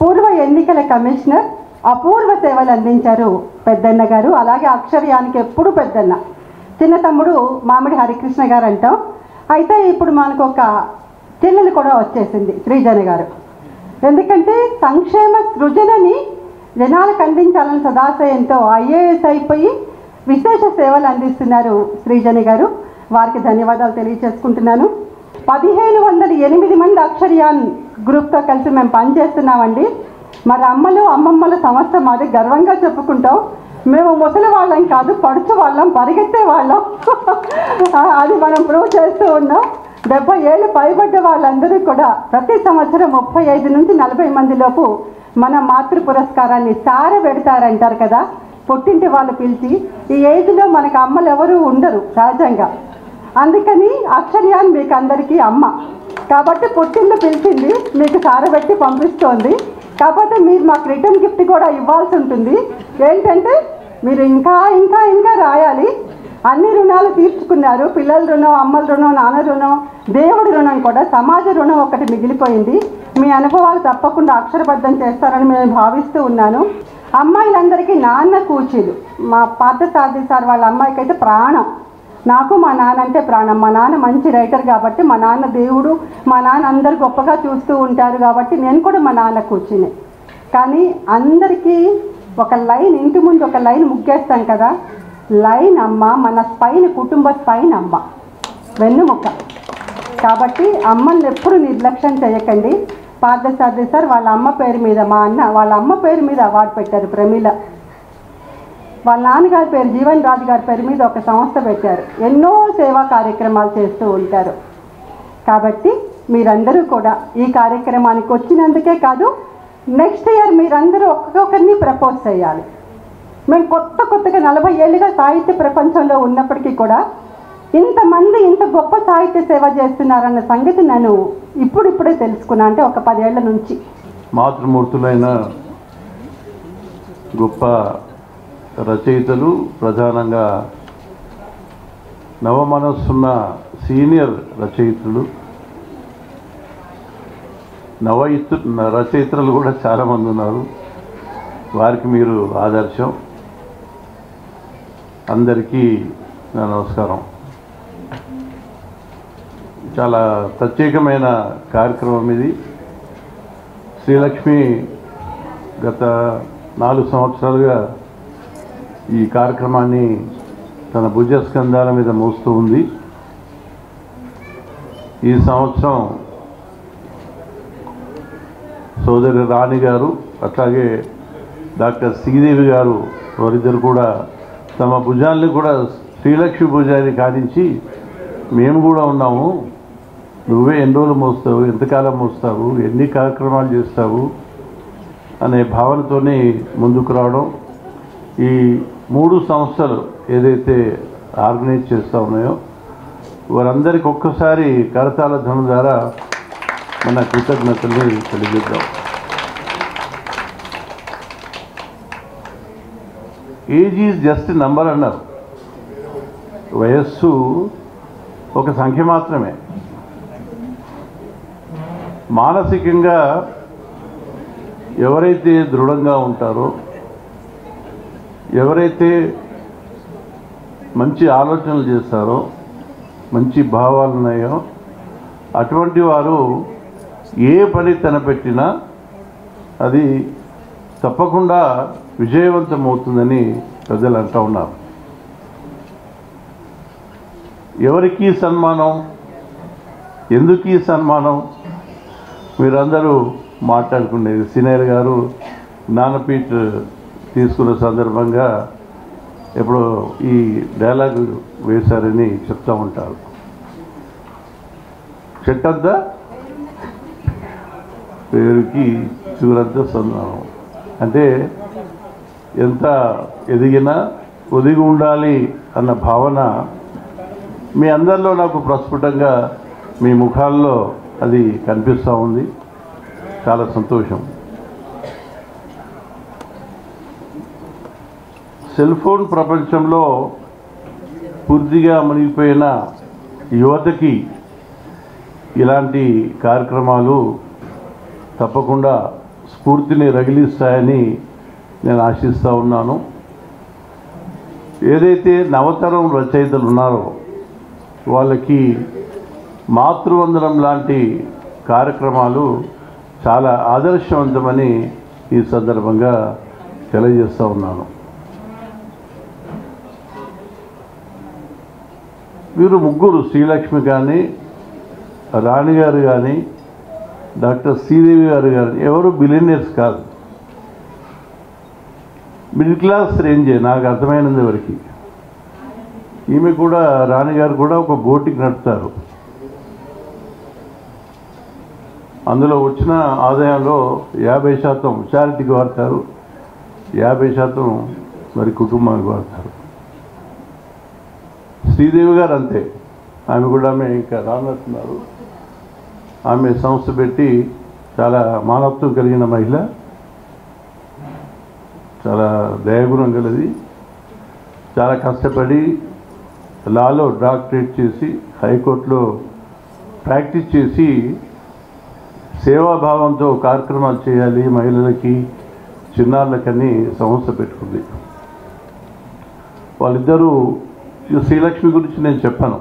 పూర్వ ఎన్నికల కమిషనర్ అపూర్వ సేవలు అందించారు పెద్దన్న గారు. అలాగే అక్షరయానికి ఎప్పుడు పెద్దన్న, చిన్న తమ్ముడు మామిడి హరికృష్ణ గారు అంటాం. అయితే ఇప్పుడు మనకు ఒక చెల్లెలు కూడా వచ్చేసింది, శ్రీజన గారు. ఎందుకంటే సంక్షేమ సృజనని జనాలకు అందించాలని సదాశయంతో ఐఏఎస్ అయిపోయి విశేష సేవలు అందిస్తున్నారు శ్రీజన గారు. వారికి ధన్యవాదాలు తెలియజేసుకుంటున్నాను. 1508 మంది అక్షరయాన్ గ్రూప్తో కలిసి మేము పనిచేస్తున్నామండి. మరి అమ్మలు అమ్మమ్మల సంస్థ మాది, గర్వంగా చెప్పుకుంటాం. మేము ముసలి వాళ్ళం కాదు, పడుచు వాళ్ళం, పరిగెత్తే వాళ్ళం. అది మనం ప్రూవ్ చేస్తూ ఉన్నాం. 70 ఏళ్ళు పైబడ్డ వాళ్ళందరూ కూడా ప్రతి సంవత్సరం 35 నుంచి 40 మంది లోపు మన మాతృ పురస్కారాన్ని పెడతారంటారు కదా, పుట్టింటి వాళ్ళు పిలిచి. ఈ ఏజ్లో మనకు అమ్మలు ఎవరు ఉండరు సహజంగా. అందుకని అక్షరయాన్ మీకు అందరికీ అమ్మ కాబట్టి పుట్టిల్లు పిలిచింది, మీకు సారబెట్టి పంపిస్తోంది. కాకపోతే మీరు మాకు రిటర్న్ గిఫ్ట్ కూడా ఇవ్వాల్సి ఉంటుంది. ఏంటంటే మీరు ఇంకా ఇంకా ఇంకా రాయాలి. అన్ని రుణాలు తీర్చుకున్నారు, పిల్లల రుణం, అమ్మల రుణం, నాన్న రుణం, దేవుడి రుణం కూడా. సమాజ రుణం ఒకటి మిగిలిపోయింది. మీ అనుభవాలు తప్పకుండా అక్షరబద్ధం చేస్తారని నేను భావిస్తూ ఉన్నాను. అమ్మాయిలందరికీ నాన్న కూచీలు. మా పార్థసారథి సార్ వాళ్ళ అమ్మాయికి అయితే ప్రాణం. నాకు మా నాన్న అంటే ప్రాణం. మా నాన్న మంచి రైటర్ కాబట్టి, మా నాన్న దేవుడు, మా నాన్న అందరు గొప్పగా చూస్తూ ఉంటారు కాబట్టి నేను కూడా మా నాన్న కూర్చుని. కానీ అందరికీ ఒక లైన్, ఇంటి ముందు ఒక లైన్ ముగ్గేస్తాం కదా, లైన్ అమ్మ మన స్పైన్, కుటుంబ స్పైన్ అమ్మ, వెన్నుముక్క. కాబట్టి అమ్మల్ని ఎప్పుడు నిర్లక్ష్యం చేయకండి. పార్థసారథి సార్ వాళ్ళ అమ్మ పేరు మీద, మా అన్న వాళ్ళ అమ్మ పేరు మీద అవార్డు పెట్టారు, ప్రమీల. వాళ్ళ నాన్నగారి పేరు జీవన్ రాజు గారి పేరు మీద ఒక సంస్థ పెట్టారు. ఎన్నో సేవా కార్యక్రమాలు చేస్తూ ఉంటారు. కాబట్టి మీరందరూ కూడా ఈ కార్యక్రమానికి వచ్చినందుకే కాదు, నెక్స్ట్ ఇయర్ మీరందరూ ఒక్కొక్కరిని ప్రపోజ్ చేయాలి. మేము కొత్తగా 40 ఏళ్ళుగా సాహిత్య ప్రపంచంలో ఉన్నప్పటికీ కూడా ఇంతమంది ఇంత గొప్ప సాహిత్య సేవ చేస్తున్నారన్న సంగతి నేను ఇప్పుడిప్పుడే తెలుసుకున్నా. అంటే ఒక 10 ఏళ్ల నుంచి. మాతృమూర్తులైన గొప్ప రచయితలు, ప్రధానంగా నవమనస్సున్న సీనియర్ రచయితలు, రచయితలు కూడా చాలామంది ఉన్నారు. వారికి మీరు ఆదర్శం. అందరికీ నా నమస్కారం. చాలా ప్రత్యేకమైన కార్యక్రమం ఇది. శ్రీలక్ష్మి గత 4 సంవత్సరాలుగా ఈ కార్యక్రమాన్ని తన భుజస్కంధాల మీద మోస్తూ ఉంది. ఈ సంవత్సరం సోదరి రాణి గారు, అట్లాగే డాక్టర్ శ్రీదేవి గారు వారిద్దరు కూడా తమ భుజాల్ని కూడా శ్రీలక్ష్మి భుజాన్ని కానించి మేము కూడా ఉన్నాము, నువ్వే ఎన్ని రోజులు మోస్తావు, ఎంతకాలం మోస్తావు, ఎన్ని కార్యక్రమాలు చేస్తావు అనే భావనతోనే ముందుకు రావడం. ఈ 3 సంస్థలు ఏదైతే ఆర్గనైజ్ చేస్తూ ఉన్నాయో వారందరికీ ఒక్కసారి కరతాళ ధ్వని ద్వారా మన కృతజ్ఞతల్ని తెలియజేద్దాం. ఏజ్ ఈజ్ జస్ట్ నంబర్ అన్నారు. వయస్సు ఒక సంఖ్య మాత్రమే. మానసికంగా ఎవరైతే దృఢంగా ఉంటారో, ఎవరైతే మంచి ఆలోచనలు చేస్తారో, మంచి భావాలు ఉన్నాయో అటువంటి వారు ఏ పని తలపెట్టినా అది తప్పకుండా విజయవంతమవుతుందని ప్రజలు అంటూ ఉన్నారు. ఎవరికి సన్మానం, ఎందుకు ఈ సన్మానం మీరందరూ మాట్లాడుకునేది. సీనియర్ గారు జ్ఞానపీఠ్ తీసుకున్న సందర్భంగా ఎప్పుడో ఈ డైలాగ్ వేశారని చెప్తూ ఉంటారు. చెట్టంతా పేరుకి చూరంతా సన్మానం అంటే ఎంత ఎదిగినా ఒదిగి ఉండాలి అన్న భావన మీ అందరిలో నాకు ప్రస్ఫుటంగా మీ ముఖాల్లో అది కనిపిస్తూ ఉంది. చాలా సంతోషం. సెల్ ఫోన్ ప్రపంచంలో పూర్తిగా మునిగిపోయిన యువతకి ఇలాంటి కార్యక్రమాలు తప్పకుండా స్ఫూర్తిని రగిలిస్తాయని నేను ఆశిస్తూ ఉన్నాను. ఏదైతే నవతరం రచయితలు ఉన్నారో వాళ్ళకి మాతృవందనం లాంటి కార్యక్రమాలు చాలా ఆదర్శవంతమని ఈ సందర్భంగా తెలియజేస్తూ ఉన్నాను. వీరు ముగ్గురు, శ్రీలక్ష్మి కానీ, రాణి గారు కానీ, డాక్టర్ శ్రీదేవి గారు కానీ ఎవరు బిలియనర్స్ కాదు. మిడిల్ క్లాస్ రేంజే నాకు అర్థమైనంది వరకు. ఈమె కూడా, రాణి గారు కూడా ఒక బోటికి నడుపుతారు. అందులో వచ్చిన ఆదాయంలో 50% చారిటీకి వాడతారు, 50% మరి కుటుంబానికి వాడతారు. శ్రీదేవి గారు అంతే. ఆమె కూడా ఇంకా రానున్నారు. ఆమె సంస్థ పెట్టి చాలా మానవత్వం కలిగిన మహిళ, చాలా దయాగుణం గలది. చాలా కష్టపడి లాలో డాక్టరేట్ చేసి హైకోర్టులో ప్రాక్టీస్ చేసి సేవాభావంతో కార్యక్రమాలు చేయాలి మహిళలకి, చిన్నారులకని సంస్థ పెట్టుకుంది. వాళ్ళిద్దరూ, శ్రీలక్ష్మి గురించి నేను చెప్పాను.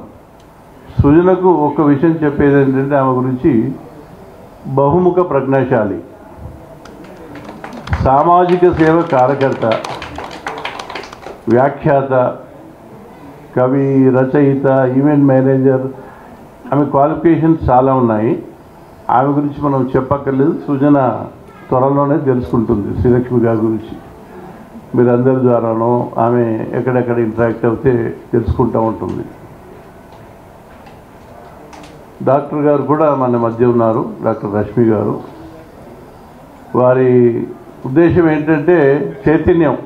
సృజనకు ఒక విషయం చెప్పేది ఏంటంటే ఆమె గురించి బహుముఖ ప్రజ్ఞాశాలి, సామాజిక సేవ కార్యకర్త, వ్యాఖ్యాత, కవి, రచయిత, ఈవెంట్ మేనేజర్. ఆమె క్వాలిఫికేషన్స్ చాలా ఉన్నాయి. ఆమె గురించి మనం చెప్పక్కర్లేదు. సృజన త్వరలోనే తెలుసుకుంటుంది శ్రీలక్ష్మి గారి గురించి. మీరందరి ద్వారానో ఆమె ఎక్కడెక్కడ ఇంటరాక్ట్ అవుతే తెలుసుకుంటూ ఉంటుంది. డాక్టర్ గారు కూడా మన మధ్య ఉన్నారు, డాక్టర్ రష్మి గారు. వారి ఉద్దేశం ఏంటంటే చైతన్యం,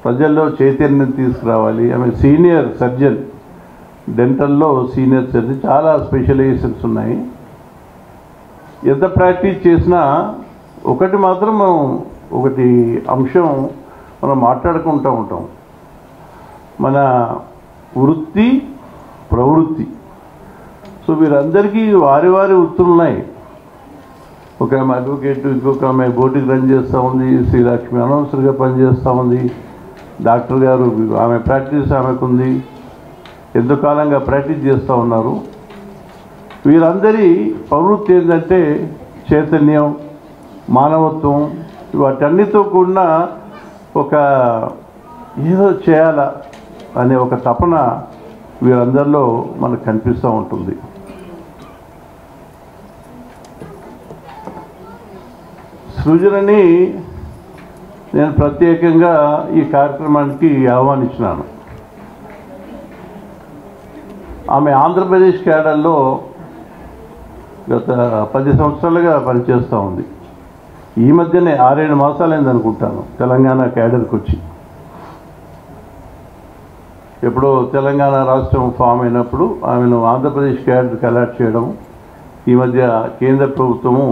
ప్రజల్లో చైతన్యం తీసుకురావాలి. ఆమె సీనియర్ సర్జన్, డెంటల్లో సీనియర్ సర్జన్. చాలా స్పెషలైజేషన్స్ ఉన్నాయి. ఎంత ప్రాక్టీస్ చేసినా ఒకటి మాత్రం ఒకటి అంశం మనం మాట్లాడుకుంటూ ఉంటాం. మన వృత్తి, ప్రవృత్తి. సో వీరందరికీ వారి వారి వృత్తులు ఉన్నాయి. ఒక ఆమె అడ్వకేట్, ఇంకొక ఆమె బోటికి రన్ చేస్తూ ఉంది, శ్రీలక్ష్మి అనవసరంగా పనిచేస్తూ ఉంది, డాక్టర్ గారు ఆమె ప్రాక్టీస్ ఆమెకుంది, ఎంతో కాలంగా ప్రాక్టీస్ చేస్తూ ఉన్నారు. వీరందరి ప్రవృత్తి ఏంటంటే చైతన్యం, మానవత్వం, వాటన్నిటితో కూడిన ఒక ఏదో చేయాలా అనే ఒక తపన వీరందరిలో మనకు కనిపిస్తూ ఉంటుంది. సృజనని నేను ప్రత్యేకంగా ఈ కార్యక్రమానికి ఆహ్వానించినాను. ఆమె ఆంధ్రప్రదేశ్ క్యాడర్లో గత 10 సంవత్సరాలుగా పనిచేస్తూ ఉంది. ఈ మధ్యనే 6-7 మాసాలైంది అనుకుంటాను తెలంగాణ క్యాడర్కి వచ్చి. ఎప్పుడో తెలంగాణ రాష్ట్రం ఫామ్ అయినప్పుడు ఆమెను ఆంధ్రప్రదేశ్ క్యాడర్కి అలాట్ చేయడం, ఈ మధ్య కేంద్ర ప్రభుత్వము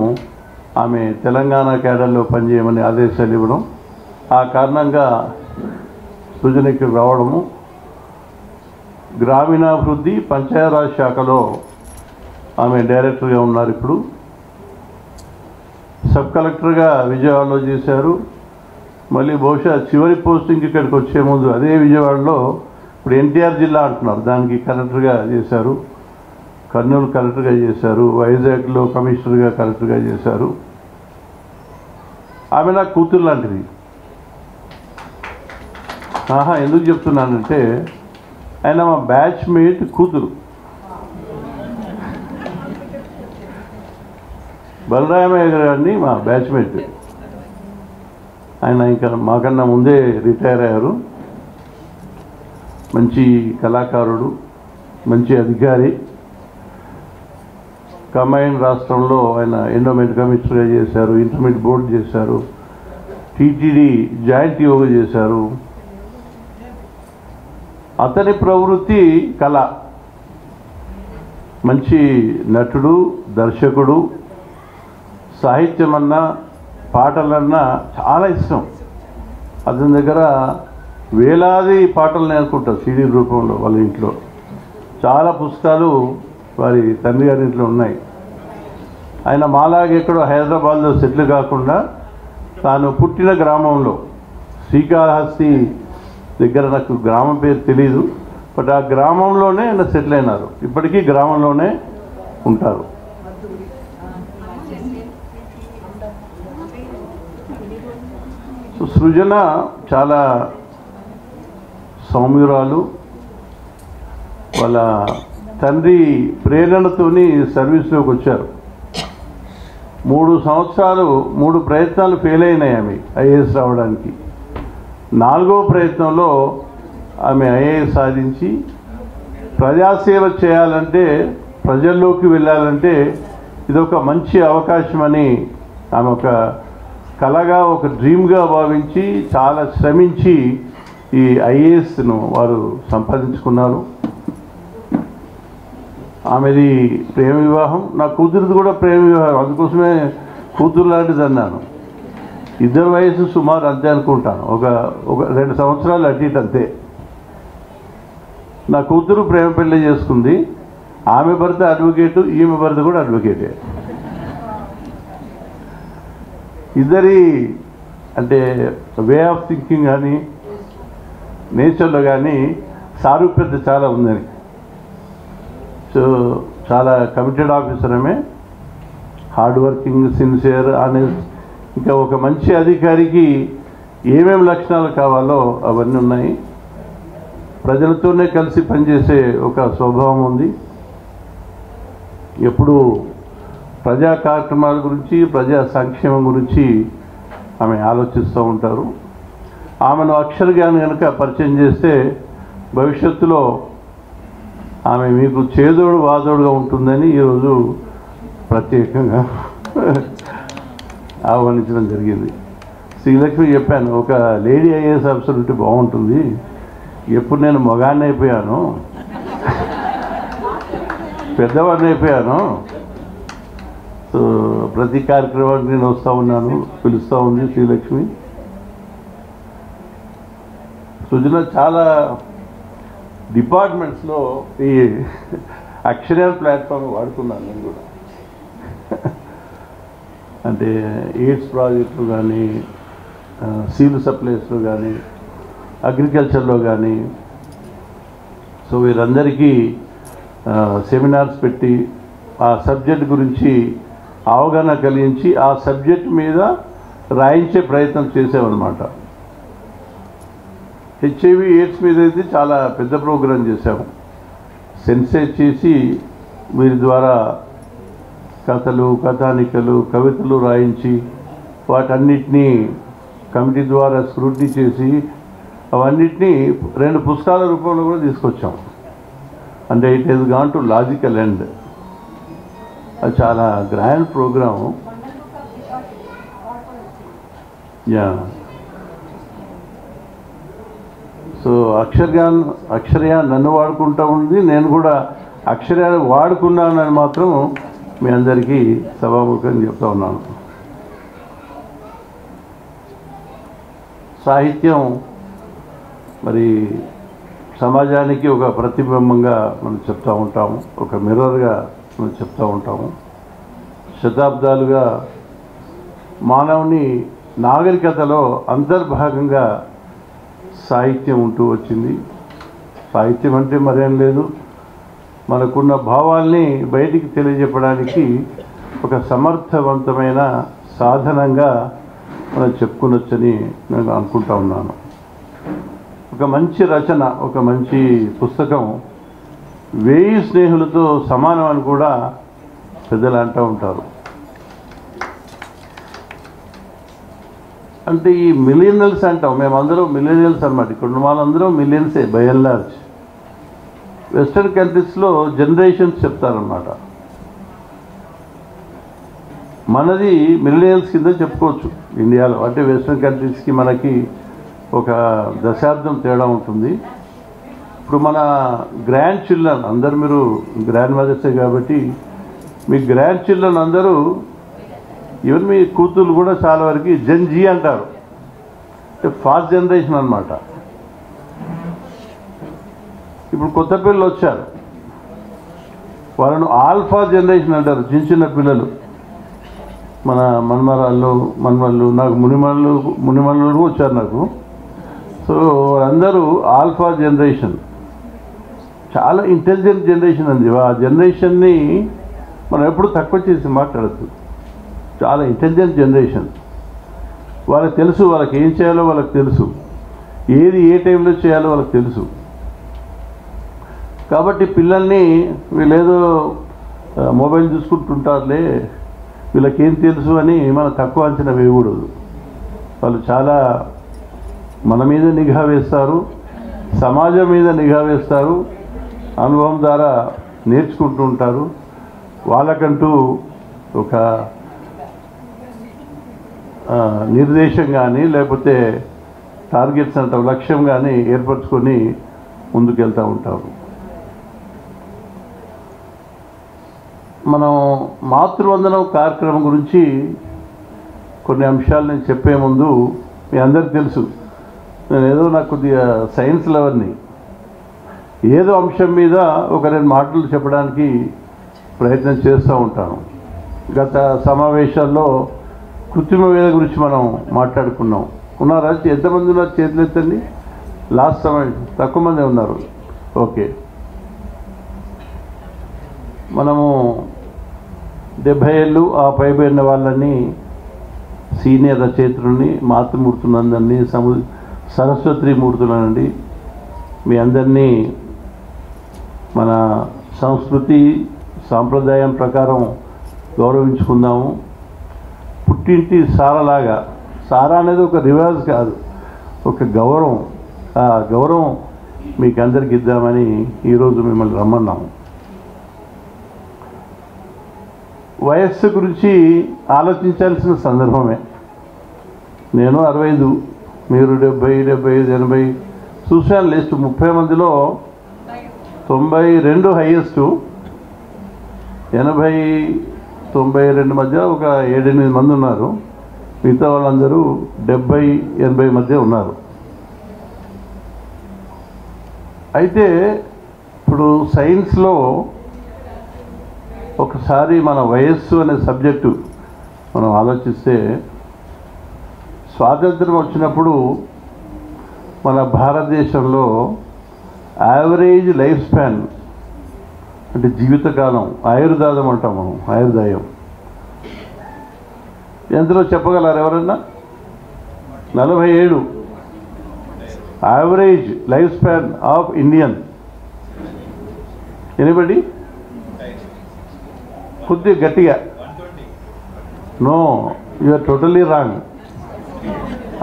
ఆమె తెలంగాణ క్యాడర్లో పనిచేయమని ఆదేశాలు ఇవ్వడం, ఆ కారణంగా సృజనకి రావడము, గ్రామీణాభివృద్ధి పంచాయతీరాజ్ శాఖలో ఆమె డైరెక్టర్గా ఉన్నారు. ఇప్పుడు సబ్ కలెక్టర్గా విజయవాడలో చేశారు. మళ్ళీ బహుశా చివరి పోస్టింగ్ ఇక్కడికి వచ్చే ముందు అదే విజయవాడలో ఇప్పుడు ఎన్టీఆర్ జిల్లా అంటున్నారు, దానికి కలెక్టర్గా చేశారు. కర్నూలు కలెక్టర్గా చేశారు. వైజాగ్లో కమిషనర్గా కలెక్టర్గా చేశారు. ఆమె నా కూతురు లాంటిది. ఎందుకు చెప్తున్నానంటే ఆయన మా బ్యాచ్మేట్ కూతురు. బలరామయ్య గారిని మా బ్యాచ్మేట్. ఆయన ఇంకా మాకన్నా ముందే రిటైర్ అయ్యారు. మంచి కళాకారుడు, మంచి అధికారి. కంబైన్ రాష్ట్రంలో ఆయన ఎండోమెంట్ కమిషనర్గా చేశారు, ఇంటర్మీడియట్ బోర్డు చేశారు, టీటీడీ జాయింట్ యోగా చేశారు. అతని ప్రవృత్తి కళ. మంచి నటుడు, దర్శకుడు. సాహిత్యమన్నా పాటలన్నా చాలా ఇష్టం. అతని దగ్గర వేలాది పాటలు నేర్చుకుంటారు సీడీ రూపంలో. వాళ్ళ ఇంట్లో చాలా పుస్తకాలు వారి తండ్రి గారి ఇంట్లో ఉన్నాయి. ఆయన మాలాగే ఎక్కడో హైదరాబాద్లో సెటిల్ కాకుండా తాను పుట్టిన గ్రామంలో శ్రీకాళహస్తి దగ్గర, నాకు గ్రామం పేరు తెలీదు, బట్ ఆ గ్రామంలోనే ఆయన సెటిల్ అయినారు. ఇప్పటికీ గ్రామంలోనే ఉంటారు. సృజన చాలా సౌమ్యురాలు. వాళ్ళ తండ్రి ప్రేరణతోని సర్వీస్లోకి వచ్చారు. 3 సంవత్సరాలు 3 ప్రయత్నాలు ఫెయిల్ అయినాయి ఆమె ఐఏఎస్ రావడానికి. 4వ ప్రయత్నంలో ఆమె ఐఏఎస్ సాధించి ప్రజాసేవ చేయాలంటే, ప్రజల్లోకి వెళ్ళాలంటే ఇదొక మంచి అవకాశమని ఆమె ఒక కళగా, ఒక డ్రీమ్గా భావించి చాలా శ్రమించి ఈ ఐఏఎస్ను వారు సంపాదించుకున్నారు. ఆమెది ప్రేమ వివాహం. నా కూతురిది కూడా ప్రేమ వివాహం. అందుకోసమే కూతురు లాంటిది అన్నాను. ఇద్దరు వయసు సుమారు అంతే అనుకుంటాను, ఒక 2 సంవత్సరాలు అటు ఇటు అంతే. నా కూతురు ప్రేమ పెళ్లి చేసుకుంది. ఆమె భర్త అడ్వకేటు, ఈమె భర్త కూడా అడ్వకేటే. ఇద్దరి అంటే వే ఆఫ్ థింకింగ్ కానీ నేచర్లో కానీ సారూప్యత చాలా ఉందని. సో చాలా కమిటెడ్ ఆఫీసర్ ఆమె. Hard working, sincere, honest. ఇంకా ఒక మంచి అధికారికి ఏమేమి లక్షణాలు కావాలో అవన్నీ ఉన్నాయి. ప్రజలతోనే కలిసి పనిచేసే ఒక స్వభావం ఉంది. ఎప్పుడు ప్రజా కార్యక్రమాల గురించి, ప్రజా సంక్షేమం గురించి ఆమె ఆలోచిస్తూ ఉంటారు. ఆమెను అక్షర జ్ఞానం కనుక పరిచయం చేస్తే భవిష్యత్తులో ఆమె మీకు చేదోడు వాదోడుగా ఉంటుందని ఈరోజు ప్రత్యేకంగా ఆహ్వానించడం జరిగింది. శ్రీలక్ష్మి చెప్పాను, ఒక లేడీ ఐఏఎస్ ఆఫీసర్ ఉంటే బాగుంటుంది. ఎప్పుడు నేను మగాన్ని అయిపోయాను, పెద్దవాడిని అయిపోయాను. సో ప్రతి కార్యక్రమానికి నేను వస్తూ ఉన్నాను, పిలుస్తూ ఉంది శ్రీలక్ష్మి. సృజన చాలా డిపార్ట్మెంట్స్లో ఈ అక్షరాల ప్లాట్ఫామ్ వాడుతున్నాను నేను కూడా. అంటే ఎయిడ్స్ ప్రాజెక్టులు కానీ, సీల్ సప్లైస్లో కానీ, అగ్రికల్చర్లో కానీ. సో వీరందరికీ సెమినార్స్ పెట్టి ఆ సబ్జెక్ట్ గురించి అవగాహన కలిగించి ఆ సబ్జెక్ట్ మీద రాయించే ప్రయత్నం చేసామన్నమాట. హెచ్ఐవి ఎయిడ్స్ మీద అయితే చాలా పెద్ద ప్రోగ్రాం చేశాము. సెన్సేట్ చేసి వీరి ద్వారా కథలు, కథానికలు, కవితలు రాయించి వాటన్నిటినీ కమిటీ ద్వారా స్క్రూటినీ చేసి అవన్నిటినీ 2 పుస్తకాల రూపంలో కూడా తీసుకొచ్చాం. అంటే it is gone to logical end. అది చాలా గ్రాండ్ ప్రోగ్రాము. యా, సో అక్షరయా నన్ను వాడుకుంటూ ఉంది, నేను కూడా అక్షరాలు వాడుకున్నానని మాత్రం మీ అందరికీ సభాముఖంగా చెప్తా ఉన్నాను. సాహిత్యం మరి సమాజానికి ఒక ప్రతిబింబంగా మనం చెప్తూ ఉంటాము, ఒక మిర్రర్గా మనం చెప్తూ ఉంటాము. శతాబ్దాలుగా మానవుని నాగరికతలో అంతర్భాగంగా సాహిత్యం ఉంటూ వచ్చింది. సాహిత్యం అంటే మరేం లేదు, మనకున్న భావాల్ని బయటికి తెలియజెప్పడానికి ఒక సమర్థవంతమైన సాధనంగా మనం చెప్పుకునొచ్చని నేను అనుకుంటా ఉన్నాను. ఒక మంచి రచన, ఒక మంచి పుస్తకం 1000 స్నేహితులతో సమానం అని కూడా పెద్దలు అంటూ ఉంటారు. అంటే ఈ మిలియనల్స్ అంటాం, మేమందరం మిలియనల్స్ అనమాట. ఇక్కడ వాళ్ళందరూ మిలియన్సే బై అండ్ లార్జ్. వెస్టర్న్ కంట్రీస్లో జనరేషన్స్ చెప్తారన్నమాట. మనది మిలియన్స్ కింద చెప్పుకోవచ్చు ఇండియాలో. అంటే వెస్టర్న్ కంట్రీస్కి మనకి ఒక దశాబ్దం తేడా ఉంటుంది. ఇప్పుడు మన గ్రాండ్ చిల్డ్రన్ అందరు, మీరు గ్రాండ్ మదర్సే కాబట్టి మీ గ్రాండ్ చిల్డ్రన్ అందరూ, ఈవెన్ మీ కూతుర్లు కూడా చాలా వరకు జెన్ జీ అంటారు. అంటే ఫాస్ట్ జనరేషన్ అన్నమాట. ఇప్పుడు కొత్త పిల్లలు వచ్చారు, వాళ్ళను ఆల్ఫా జనరేషన్ అంటారు. చిన్న చిన్న పిల్లలు, మన మనమళ్ళు నాకు మునిమళ్ళు వచ్చారు నాకు. సో అందరూ ఆల్ఫా జనరేషన్, చాలా ఇంటెలిజెంట్ జనరేషన్ అండి. ఆ జనరేషన్ని మనం ఎప్పుడు తక్కువ చేసి మాట్లాడద్దు. చాలా ఇంటెలిజెంట్ జనరేషన్. వాళ్ళకి తెలుసు, వాళ్ళకి ఏం చేయాలో వాళ్ళకి తెలుసు, ఏది ఏ టైంలో చేయాలో వాళ్ళకి తెలుసు. కాబట్టి పిల్లల్ని వీళ్ళేదో మొబైల్ చూసుకుంటుంటారులే, వీళ్ళకేం తెలుసు అని మనం తక్కువ అంచనా వేయకూడదు. వాళ్ళు చాలా మన మీద నిఘా వేస్తారు, సమాజం మీద నిఘా వేస్తారు, అనుభవం ద్వారా నేర్చుకుంటూ ఉంటారు. వాళ్ళకంటూ ఒక నిర్దేశం కానీ లేకపోతే టార్గెట్స్ అంటాం, లక్ష్యం కానీ ఏర్పరచుకొని ముందుకెళ్తూ ఉంటారు. మనం మాతృవందనం కార్యక్రమం గురించి కొన్ని అంశాలు నేను చెప్పే ముందు, మీ అందరికీ తెలుసు నేను ఏదో నాకు కొద్దిగా సైన్స్ లవర్ని, ఏదో అంశం మీద ఒక 2 మాటలు చెప్పడానికి ప్రయత్నం చేస్తూ ఉంటాను. గత సమావేశాల్లో కృత్రిమ వేద గురించి మనం మాట్లాడుకున్నాం. ఉన్నారా? ఎంతమంది ఉన్నారు? చేతులు ఎత్తండి. లాస్ట్ సమయం తక్కువ మంది ఉన్నారు. ఓకే, మనము 70 ఏళ్ళు ఆ పైబడిన వాళ్ళని, సీనియర్ రచయిత్రుల్ని, మాతృమూర్తులందరినీ, సరస్వతి మూర్తులనండి, మీ అందరినీ మన సంస్కృతి సాంప్రదాయం ప్రకారం గౌరవించుకుందాము. పుట్టింటి సారలాగా, సారా అనేది ఒక రివాజ్ కాదు, ఒక గౌరవం. ఆ గౌరవం మీకు అందరికి ఇద్దామని ఈరోజు మిమ్మల్ని రమ్మన్నాము. వయస్సు గురించి ఆలోచించాల్సిన సందర్భమే. నేను 65, మీరు 70, 75, 80 చూశాను లిస్ట్. 30 మందిలో 92 హైయెస్ట్, 80, 92 మధ్య ఒక 7-8 మంది ఉన్నారు. మిగతా వాళ్ళందరూ 70, 80 మధ్య ఉన్నారు. అయితే ఇప్పుడు సైన్స్లో ఒకసారి మన వయస్సు అనే సబ్జెక్టు మనం ఆలోచిస్తే, స్వాతంత్రం వచ్చినప్పుడు మన భారతదేశంలో యావరేజ్ లైఫ్ స్పాన్ అంటే జీవితకాలం, ఆయుర్దాయం అంటాం మనం, ఆయుర్దాయం ఎంతలో చెప్పగలరు ఎవరన్నా? 47 average life span of Indian. Anybody? కొద్దిగా గట్టిగా. No, you are totally wrong.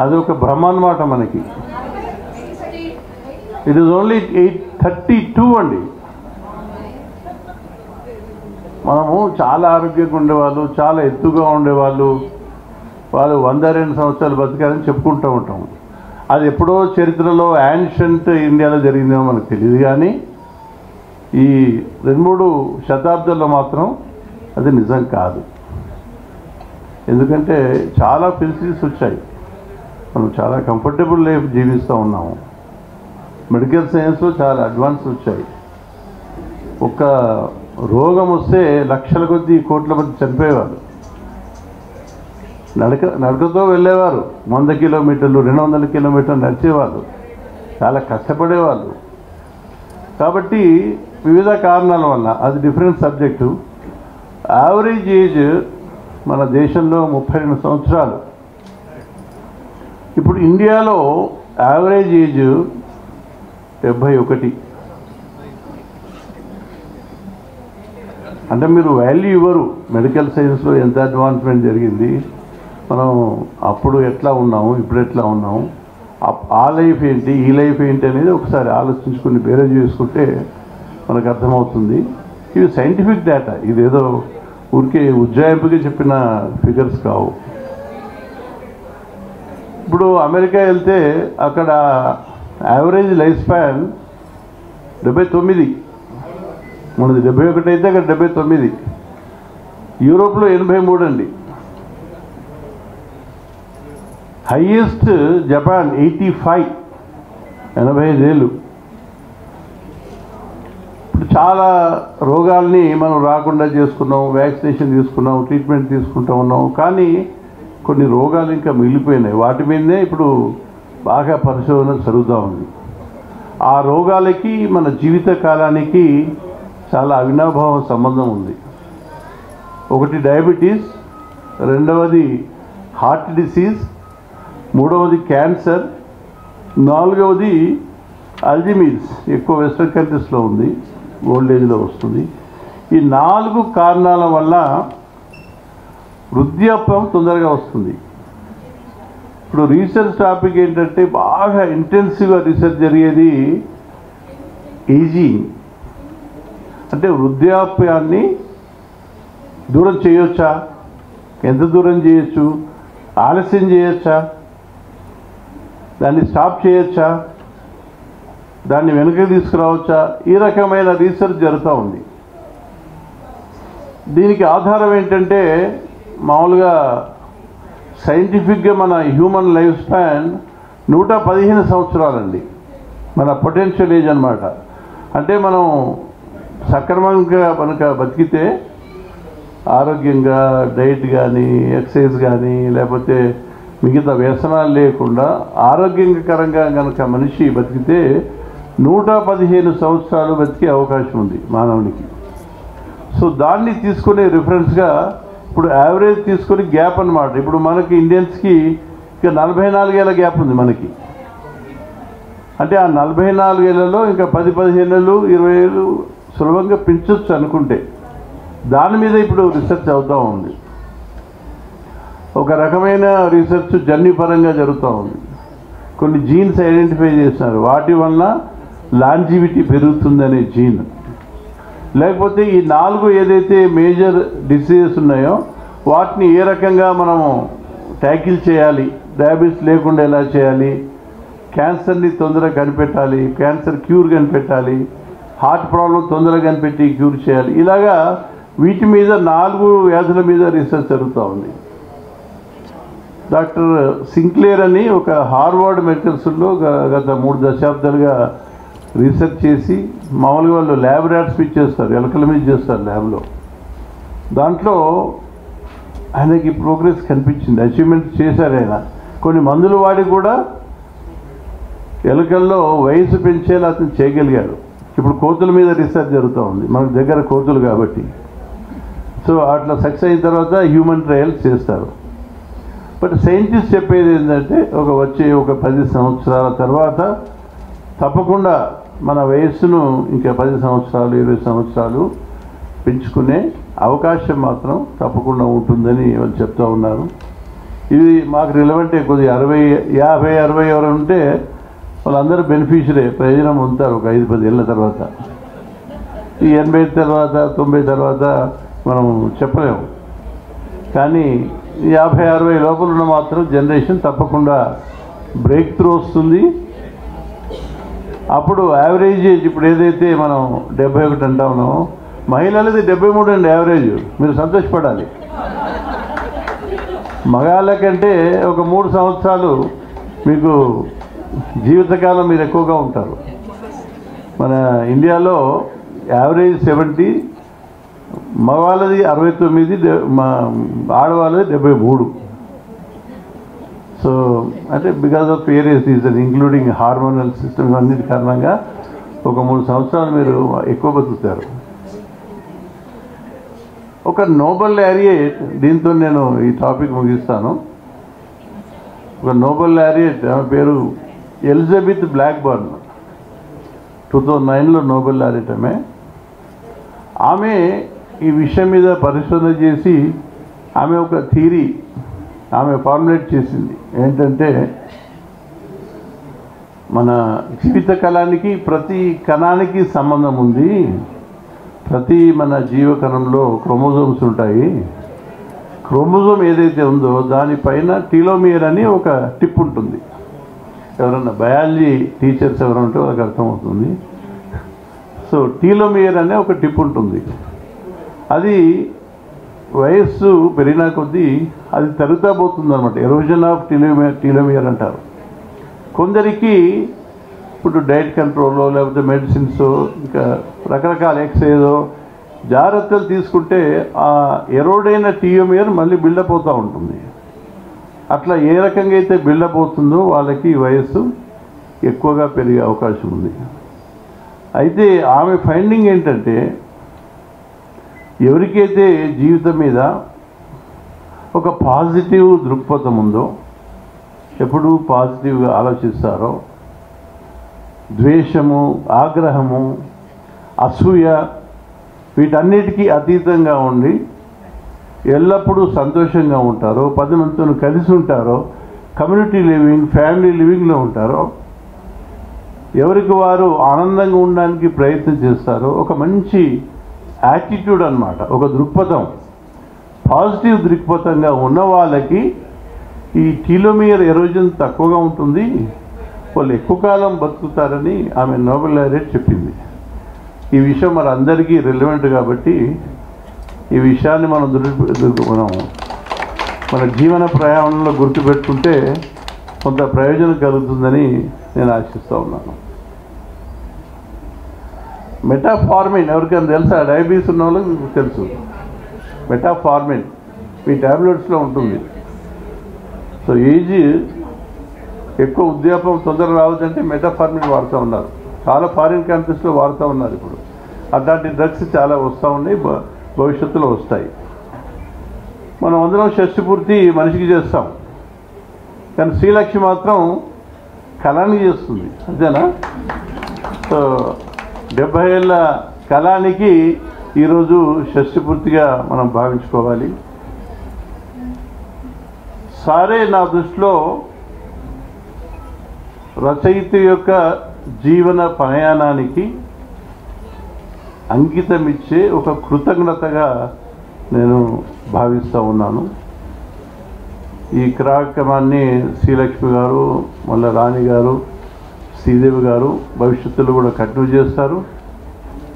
అది ఒక భ్రమ అన్నమాట మనకి. ఇట్ ఈజ్ ఓన్లీ 832 అండి. మనము చాలా ఆరోగ్యంగా ఉండేవాళ్ళు, చాలా ఎత్తుగా ఉండేవాళ్ళు, వాళ్ళు 102 సంవత్సరాలు బతికారని చెప్పుకుంటూ ఉంటాం. అది ఎప్పుడో చరిత్రలో యాన్షంట్ ఇండియాలో జరిగిందేమో మనకు తెలియదు, కానీ ఈ 2-3 శతాబ్దాల్లో మాత్రం అది నిజం కాదు. ఎందుకంటే చాలా ఫెసిలిటీస్ వచ్చాయి, మనం చాలా కంఫర్టబుల్ లైఫ్ జీవిస్తూ ఉన్నాము. మెడికల్ సైన్స్లో చాలా అడ్వాన్స్ వచ్చాయి. ఒక రోగం వస్తే లక్షల కొద్దీ కోట్ల మంది చనిపోయేవారు. నడకతో వెళ్ళేవారు, 100 కిలోమీటర్లు 200 కిలోమీటర్లు నడిచేవాళ్ళు, చాలా కష్టపడేవాళ్ళు. కాబట్టి వివిధ కారణాల వల్ల అది డిఫరెంట్ సబ్జెక్టు. యావరేజ్ ఏజ్ మన దేశంలో 32 సంవత్సరాలు. ఇప్పుడు ఇండియాలో యావరేజ్ ఏజ్ 71. అంటే మీరు వాల్యూ ఇవ్వరు. మెడికల్ సైన్స్లో ఎంత అడ్వాన్స్మెంట్ జరిగింది, మనం అప్పుడు ఎట్లా ఉన్నాము, ఇప్పుడు ఎట్లా ఉన్నాము, ఆ లైఫ్ ఏంటి, ఈ లైఫ్ ఏంటి అనేది ఒకసారి ఆలోచించుకుని బేరే చేసుకుంటే మనకు అర్థమవుతుంది. ఇవి సైంటిఫిక్ డేటా, ఇదేదో ఊరికే ఉజ్జాయింపుగా చెప్పిన ఫిగర్స్ కావు. ఇప్పుడు అమెరికా వెళ్తే అక్కడ యావరేజ్ లైఫ్ స్పాన్ 79, మనది 71 అయితే అక్కడ 79. యూరోప్లో 83 అండి. హైయెస్ట్ జపాన్ 85, 85 ఏళ్ళు. ఇప్పుడు చాలా రోగాల్ని మనం రాకుండా చేసుకున్నాం, వ్యాక్సినేషన్ తీసుకున్నాం, ట్రీట్మెంట్ తీసుకుంటూ ఉన్నాం. కానీ కొన్ని రోగాలు ఇంకా మిగిలిపోయినాయి, వాటి మీదనే ఇప్పుడు బాగా పరిశోధన జరుగుతూ ఉంది. ఆ రోగాలకి మన జీవిత కాలానికి చాలా అవినాభావ సంబంధం ఉంది. ఒకటి డయాబెటీస్, రెండవది హార్ట్ డిసీజ్, మూడవది క్యాన్సర్, నాలుగవది అల్జిమీర్స్, ఎక్కువ వెస్ట్రన్ కంట్రీస్లో ఉంది, ఓల్డ్ ఏజ్లో వస్తుంది. ఈ 4 కారణాల వల్ల వృద్ధాప్యం తొందరగా వస్తుంది. ఇప్పుడు రీసెర్చ్ టాపిక్ ఏంటంటే బాగా ఇంటెన్సివ్గా రీసెర్చ్ జరిగేది ఏజింగ్. అంటే వృద్ధాప్యాన్ని దూరం చేయొచ్చా, ఎంత దూరం చేయొచ్చు, ఆలస్యం చేయొచ్చా, దాన్ని స్టాప్ చేయొచ్చా, దాన్ని వెనుకకి తీసుకురావచ్చా, ఈ రకమైన రీసెర్చ్ జరుగుతూ ఉంది. దీనికి ఆధారం ఏంటంటే మామూలుగా సైంటిఫిక్గా మన హ్యూమన్ లైఫ్ స్పాన్ 115 సంవత్సరాలండి, మన పొటెన్షియల్ ఏజ్ అన్నమాట. అంటే మనం సక్రమంగా మనకు బతికితే, ఆరోగ్యంగా డైట్ కానీ ఎక్సర్సైజ్ కానీ లేకపోతే మిగతా వ్యసనాలు లేకుండా ఆరోగ్యకరంగా కనుక మనిషి బతికితే 115 సంవత్సరాలు బతికే అవకాశం ఉంది మానవునికి. సో దాన్ని తీసుకునే రిఫరెన్స్గా ఇప్పుడు యావరేజ్ తీసుకొని గ్యాప్ అన్నమాట. ఇప్పుడు మనకి ఇండియన్స్కి ఇక 44 ఏళ్ళ గ్యాప్ ఉంది మనకి. అంటే ఆ 44 ఏళ్లలో ఇంకా 10-15 ఏళ్ళు 20 ఏళ్ళు సులభంగా పెంచొచ్చు అనుకుంటే, దాని మీద ఇప్పుడు రీసెర్చ్ అవుతూ ఉంది. ఒక రకమైన రీసెర్చ్ జన్యుపరంగా జరుగుతూ ఉంది. కొన్ని జీన్స్ ఐడెంటిఫై చేసినారు, వాటి వలన లాంజివిటీ పెరుగుతుందనే జీన్. లేకపోతే ఈ 4 ఏదైతే మేజర్ డిసీజెస్ ఉన్నాయో వాటిని ఏ రకంగా మనము ట్యాకిల్ చేయాలి, డయాబెటీస్ లేకుండా ఎలా చేయాలి, క్యాన్సర్ని తొందరగా కనిపెట్టాలి, క్యాన్సర్ క్యూర్ కనిపెట్టాలి, హార్ట్ ప్రాబ్లం తొందరగా కనిపెట్టి క్యూర్ చేయాలి, ఇలాగా వీటి మీద 4 వ్యాధుల మీద రీసెర్చ్ జరుగుతూ ఉంది. డాక్టర్ సింక్లేర్ అని ఒక హార్వర్డ్ మెడికల్ స్కూల్లో గత 3 దశాబ్దాలుగా రీసెర్చ్ చేసి, మామూలుగా వాళ్ళు ల్యాబొరేటరీస్ చేస్తారు, ఎలకల మీద చేస్తారు ల్యాబ్లో. దాంట్లో ఆయనకి ప్రోగ్రెస్ కనిపించింది, అచీవ్మెంట్ చేశారు ఆయన. కొన్ని మందులు వాడి కూడా ఎలుకల్లో వయసు పెంచేలా అతను చేయగలిగాడు. ఇప్పుడు కోతుల మీద రీసెర్చ్ జరుగుతూ ఉంది, మనకు దగ్గర కోతులు కాబట్టి. సో అట్లా సక్సెస్ అయిన తర్వాత హ్యూమన్ ట్రయల్స్ చేస్తారు. బట్ సైంటిస్ట్ చెప్పేది ఏంటంటే వచ్చే 10 సంవత్సరాల తర్వాత తప్పకుండా మన వయస్సును ఇంకా 10 సంవత్సరాలు 20 సంవత్సరాలు పెంచుకునే అవకాశం మాత్రం తప్పకుండా ఉంటుందని వాళ్ళు చెప్తూ ఉన్నారు. ఇది మాకు రిలవెంటే. కొద్దిగా 50 60 ఎవరు ఉంటే వాళ్ళందరూ బెనిఫిషియరీ, ప్రయోజనం పొందుతారు ఒక 5-10 ఏళ్ళ తర్వాత. ఈ 80 తర్వాత 90 తర్వాత మనం చెప్పలేము. కానీ 50-60 లోపల ఉన్న మాత్రం జనరేషన్ తప్పకుండా బ్రేక్ త్రూ వస్తుంది. అప్పుడు యావరేజ్ ఏజ్ ఇప్పుడు ఏదైతే మనం 71 అంటా ఉన్నామో, మహిళలది 73 అండి యావరేజ్. మీరు సంతోషపడాలి. మగాళ్ళ కంటే ఒక 3 సంవత్సరాలు మీకు జీవితకాలం మీరు ఎక్కువగా ఉంటారు. మన ఇండియాలో యావరేజ్ 70, మగవాళ్ళది 69, ఆడవాళ్ళది 73. సో అంటే because of various reason including hormonal system అన్నిటి కారణంగా ఒక 3 సంవత్సరాలు మీరు ఎక్కువ బతుకుతారు. ఒక నోబెల్ లారియట్, దీంతో నేను ఈ టాపిక్ ముగిస్తాను. ఒక నోబెల్ లారియట్, ఆమె పేరు ఎలిజబెత్ బ్లాక్బర్న్. 2009లో నోబెల్ లారియట్ ఆమె ఈ విషయం మీద పరిశోధన చేసి ఆమె ఒక థియరీ ఆమె ఫార్ములేట్ చేసింది. ఏంటంటే మన జీవిత కాలానికి ప్రతి కణానికి సంబంధం ఉంది. ప్రతి మన జీవకణంలో క్రోమోజోమ్స్ ఉంటాయి. క్రోమోజోమ్ ఏదైతే ఉందో దానిపైన టీలోమియర్ అని ఒక టిప్ ఉంటుంది. ఎవరన్నా బయాలజీ టీచర్స్ ఎవరైనా ఉంటే వాళ్ళకి అర్థమవుతుంది. సో టీలోమియర్ అనే ఒక టిప్ ఉంటుంది. అది వయస్సు పెరిగినా కొద్దీ అది తరుగుతా పోతుంది అనమాట. ఎరోజన్ ఆఫ్ టీలోమియర్ అంటారు. కొందరికి ఇప్పుడు డైట్ కంట్రోల్లో లేకపోతే మెడిసిన్స్ ఇంకా రకరకాల ఎక్సైజో జాగ్రత్తలు తీసుకుంటే ఆ ఎరోడైన టీలోమియర్ మళ్ళీ బిల్డప్ అవుతూ ఉంటుంది. అట్లా ఏ రకంగా అయితే బిల్డప్ అవుతుందో వాళ్ళకి వయస్సు ఎక్కువగా పెరిగే అవకాశం ఉంది. అయితే ఆమె ఫైండింగ్ ఏంటంటే ఎవరికైతే జీవితం మీద ఒక పాజిటివ్ దృక్పథం ఉందో, ఎప్పుడూ పాజిటివ్గా ఆలోచిస్తారో, ద్వేషము, ఆగ్రహము, అసూయ వీటన్నిటికీ అతీతంగా ఉండి ఎల్లప్పుడూ సంతోషంగా ఉంటారో, 10 మందితో కలిసి ఉంటారో, కమ్యూనిటీ లివింగ్, ఫ్యామిలీ లివింగ్లో ఉంటారో, ఎవరికి వారు ఆనందంగా ఉండడానికి ప్రయత్నం చేస్తారో, ఒక మంచి యాటిట్యూడ్ అన్నమాట, ఒక దృక్పథం, పాజిటివ్ దృక్పథంగా ఉన్న వాళ్ళకి ఈ టీలోమియర్ ఎరోజన్ తక్కువగా ఉంటుంది, వాళ్ళు ఎక్కువ కాలం బతుకుతారని ఆమె నోబెల్ లారియట్ చెప్పింది. ఈ విషయం మరి అందరికీ రిలవెంట్ కాబట్టి ఈ విషయాన్ని మనం మన జీవన ప్రయాణంలో గుర్తుపెట్టుకుంటే కొంత ప్రయోజనం కలుగుతుందని నేను ఆశిస్తూ ఉన్నాను. మెటాఫార్మిన్ ఎవరికైనా తెలుసా? డయాబెటీస్ ఉన్న వాళ్ళకి తెలుసు. మెటాఫార్మిన్ ఈ ట్యాబ్లెట్స్లో ఉంటుంది. సో ఏజ్ ఎక్కువ ఉద్యాపం తొందరగా రావద్దంటే మెటాఫార్మిన్ వాడుతూ ఉన్నారు. చాలా ఫారిన్ కంట్రీస్లో వాడుతూ ఉన్నారు. ఇప్పుడు అట్లాంటి డ్రగ్స్ చాలా వస్తూ ఉన్నాయి, భవిష్యత్తులో వస్తాయి. మనం అందరం షష్టి పూర్తి మనిషికి చేస్తాం, కానీ శ్రీలక్ష్మి మాత్రం కళానికి చేస్తుంది, అంతేనా? సో 70 ఏళ్ళ కళానికి ఈరోజు షష్టి పూర్తిగా మనం భావించుకోవాలి. సారే నా దృష్టిలో రచయిత యొక్క జీవన ప్రయాణానికి అంకితం ఇచ్చే ఒక కృతజ్ఞతగా నేను భావిస్తూ ఉన్నాను. ఈ కార్యక్రమాన్ని శ్రీలక్ష్మి గారు, మళ్ళీ రాణి గారు, శ్రీదేవి గారు భవిష్యత్తులో కూడా కంటిన్యూ చేస్తారు.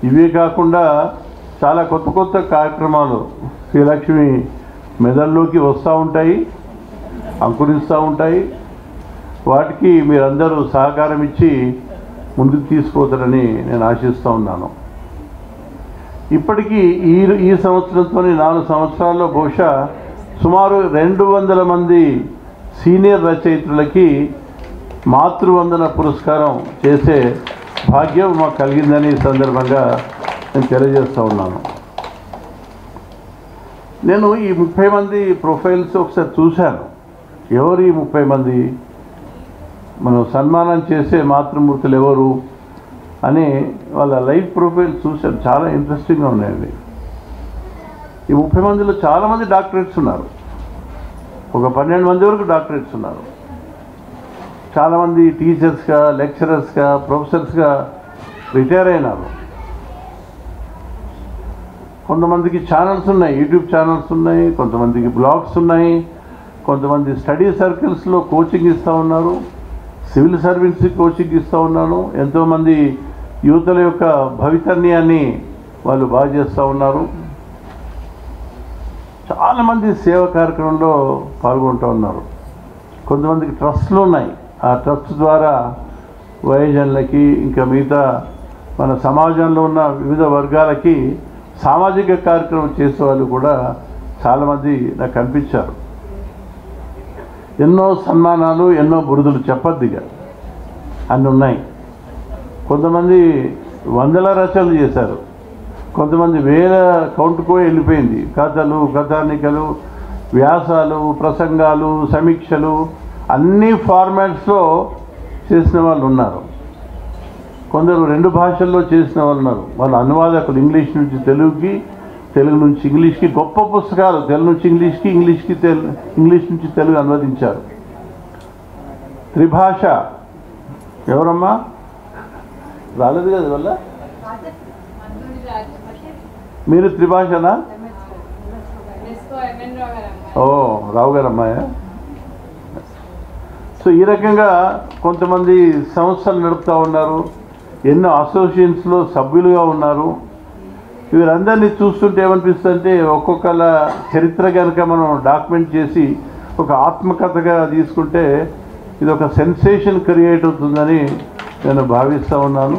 ఇవే కాకుండా చాలా కొత్త కొత్త కార్యక్రమాలు శ్రీలక్ష్మి మెదడులోకి వస్తూ ఉంటాయి, అంకురిస్తూ ఉంటాయి. వాటికి మీరందరూ సహకారం ఇచ్చి ముందుకు తీసుకుపోతారని నేను ఆశిస్తూ ఉన్నాను. ఇప్పటికీ ఈ సంవత్సరంతో 4 సంవత్సరాల్లో బహుశా సుమారు 200 మంది సీనియర్ రచయిత్రులకి మాతృవందన పురస్కారం చేసే భాగ్యం మాకు కలిగిందని ఈ సందర్భంగా నేను తెలియజేస్తూ ఉన్నాను. నేను ఈ 30 మంది ప్రొఫైల్స్ ఒకసారి చూశాను. ఎవరు ఈ 30 మంది, మనం సన్మానం చేసే మాతృమూర్తులు ఎవరు అని వాళ్ళ లైఫ్ ప్రొఫైల్ చూశాను. చాలా ఇంట్రెస్టింగ్గా ఉన్నాయండి. ఈ 30 మందిలో చాలామంది డాక్టరేట్స్ ఉన్నారు. ఒక 12 మంది వరకు డాక్టరేట్స్ ఉన్నారు. చాలామంది టీచర్స్గా, లెక్చరర్స్గా, ప్రొఫెసర్స్గా రిటైర్ అయినారు. కొంతమందికి ఛానల్స్ ఉన్నాయి, యూట్యూబ్ ఛానల్స్ ఉన్నాయి, కొంతమందికి బ్లాగ్స్ ఉన్నాయి, కొంతమంది స్టడీ సర్కిల్స్లో కోచింగ్ ఇస్తూ ఉన్నారు, సివిల్ సర్వీస్కి కోచింగ్ ఇస్తూ ఉన్నాను. ఎంతోమంది యువతల యొక్క భవితన్యాన్ని వాళ్ళు బాగా చేస్తూ ఉన్నారు. చాలామంది సేవా కార్యక్రమంలో పాల్గొంటూ ఉన్నారు. కొంతమందికి ట్రస్ట్లు ఉన్నాయి. ఆ ట్రస్ట్ ద్వారా వయోజనులకి, ఇంకా మిగతా మన సమాజంలో ఉన్న వివిధ వర్గాలకి సామాజిక కార్యక్రమం చేసే వాళ్ళు కూడా చాలామంది నాకు కనిపించారు. ఎన్నో సన్మానాలు, ఎన్నో బురుదులు చెప్పద్దిగా అన్నీ ఉన్నాయి. కొంతమంది వందల రచనలు చేశారు, కొంతమంది వేల కౌంటుకో వెళ్ళిపోయింది. కథలు, కథానికలు, వ్యాసాలు, ప్రసంగాలు, సమీక్షలు అన్ని ఫార్మాట్స్లో చేసిన వాళ్ళు ఉన్నారు. కొందరు 2 భాషల్లో చేసిన వాళ్ళు ఉన్నారు. వాళ్ళు అనువాదకులు, ఇంగ్లీష్ నుంచి తెలుగుకి, తెలుగు నుంచి ఇంగ్లీష్కి గొప్ప పుస్తకాలు తెలుగు నుంచి ఇంగ్లీష్కి, ఇంగ్లీష్ నుంచి తెలుగు అనువదించారు. త్రిభాష ఎవరమ్మా రాలేదు కదా వల్ల? మీరు త్రిభాషనా? ఓ రావు గారు అమ్మాయ. సో ఈ రకంగా కొంతమంది సంస్థలు నడుపుతూ ఉన్నారు, ఎన్నో అసోసియేషన్స్లో సభ్యులుగా ఉన్నారు. వీరందరినీ చూస్తుంటే ఏమనిపిస్తుందంటే, ఒక్కొక్కళ్ళ చరిత్ర కనుక మనం డాక్యుమెంట్ చేసి ఒక ఆత్మకథగా తీసుకుంటే ఇది ఒక సెన్సేషన్ క్రియేట్ అవుతుందని నేను భావిస్తూ ఉన్నాను.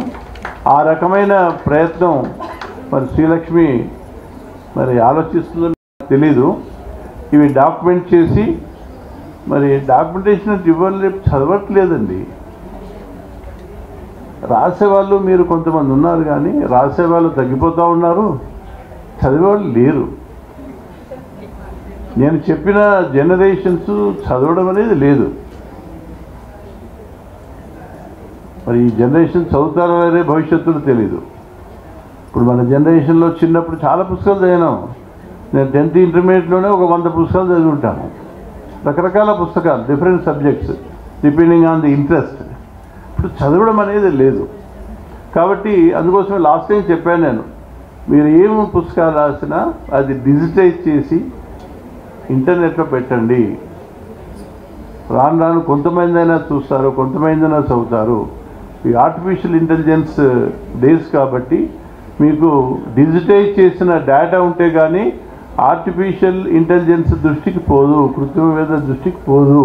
ఆ రకమైన ప్రయత్నం మరి శ్రీలక్ష్మి మరి ఆలోచిస్తుందని తెలీదు. ఇవి డాక్యుమెంట్ చేసి మరి డాక్యుమెంటేషన్ ఇవ్వాలి, రేపు చదవట్లేదండి. రాసేవాళ్ళు మీరు కొంతమంది ఉన్నారు, కానీ రాసేవాళ్ళు తగ్గిపోతూ ఉన్నారు, చదివేవాళ్ళు లేరు. నేను చెప్పిన జనరేషన్స్ చదవడం అనేది లేదు. మరి ఈ జనరేషన్ చదువుతారో లేదే భవిష్యత్తులో తెలీదు. ఇప్పుడు మన జనరేషన్లో చిన్నప్పుడు చాలా పుస్తకాలు చదివినాం. నేను 10th ఇంటర్మీడియట్లోనే ఒక 100 పుస్తకాలు చదివి ఉంటాను. రకరకాల పుస్తకాలు, different subjects depending on the interest. ఇప్పుడు చదవడం అనేది లేదు. కాబట్టి అందుకోసమే లాస్ట్ టైం చెప్పాను నేను, మీరు ఏం పుస్తకాలు రాసినా అది డిజిటైజ్ చేసి ఇంటర్నెట్లో పెట్టండి. రాను రాను కొంతమంది అయినా చూస్తారు, కొంతమంది అయినా చదువుతారు. ఈ ఆర్టిఫిషియల్ ఇంటెలిజెన్స్ డేస్ కాబట్టి మీకు డిజిటైజ్ చేసిన డేటా ఉంటే కానీ ఆర్టిఫిషియల్ ఇంటెలిజెన్స్ దృష్టికి పోదు, కృత్రిమ మేధ దృష్టికి పోదు.